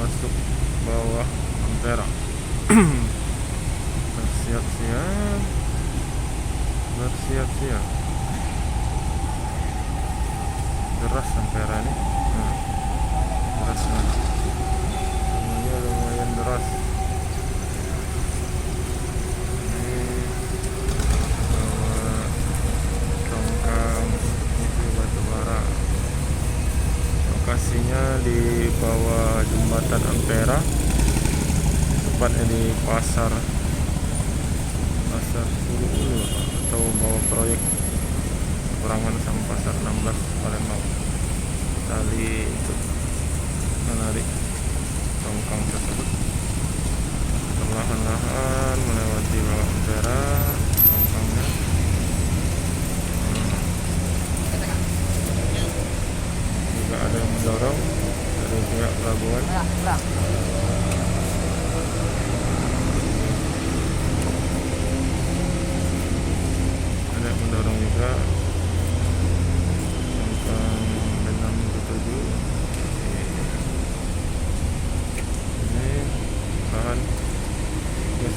masuk bawah Ampera. Bersiap-siap, bersiap-siap. Deras Ampera ini, deras banget. Semuanya lumayan deras. Ini bawa tongkang isi batu bara. Lokasinya di bawah jembatan Ampera, tepatnya di pasar Ulu atau bawah proyek perangan sama pasar 16 Palembang. Tali untuk menarik tongkang tersebut. Perlahan-lahan melewati bawah Ampera tongkangnya. Juga ada yang mendorong dari pihak pelabuhan. Ada yang mendorong juga tongkang benang ketujuh. Ini bahan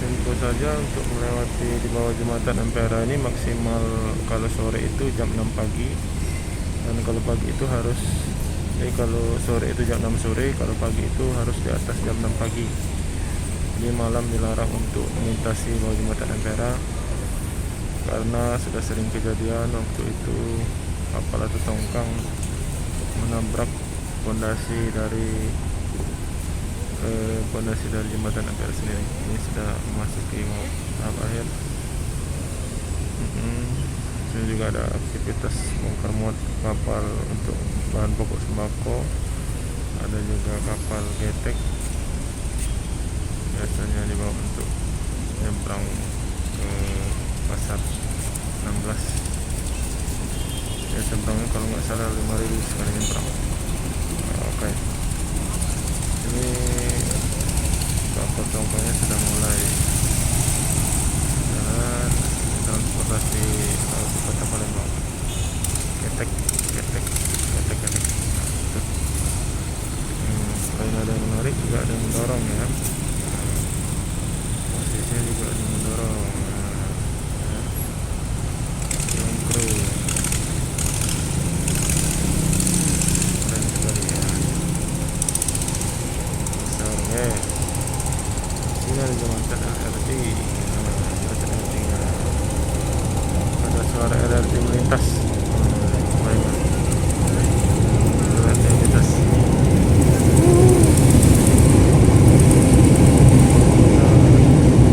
info saja untuk melewati di bawah jembatan Ampera ini maksimal kalau sore itu jam 6 pagi, dan kalau pagi itu harus kalau sore itu jam 6 sore, kalau pagi itu harus di atas jam 6 pagi. Jadi malam dilarang untuk melintasi bawah jembatan Ampera karena sudah sering kejadian waktu itu kapal atau tongkang menabrak pondasi dari jembatan Ampera sendiri. Ini sudah memasuki tahap akhir. Ini juga ada aktivitas bongkar muat kapal untuk bahan pokok sembako. Ada juga kapal getek, biasanya dibawa untuk nyebrang ke pasar 16. Ya, seberangnya kalau nggak salah 5.000 sekali nyebrang. Oke. Ini kapal tongkangnya sudah mulai jalan transportasi laut di kota Palembang. Ketek. Selain ada yang menarik, juga ada yang mendorong ya. Posisinya juga ada yang mendorong. Yang kru keren sekali ya. Besarnya ini ada jembatan LRT. Ada suara LRT melintas. LRT melintas.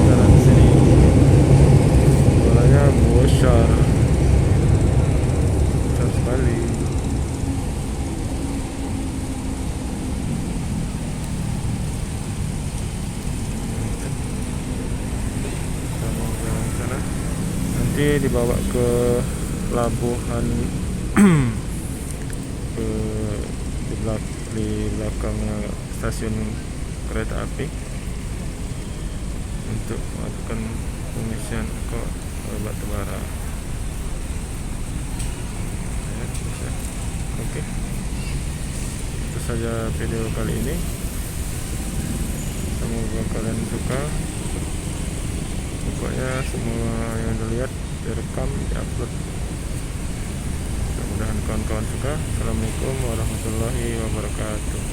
Jalan sini bolanya bocor sekali. Nanti dibawa ke pelabuhan di belakang stasiun kereta api untuk melakukan pengisian kok batu bara. Oke, itu saja video kali ini. Semoga kalian suka. Pokoknya semua yang dilihat direkam, diupload. Mudah-mudahan kawan-kawan suka. Assalamualaikum warahmatullahi wabarakatuh.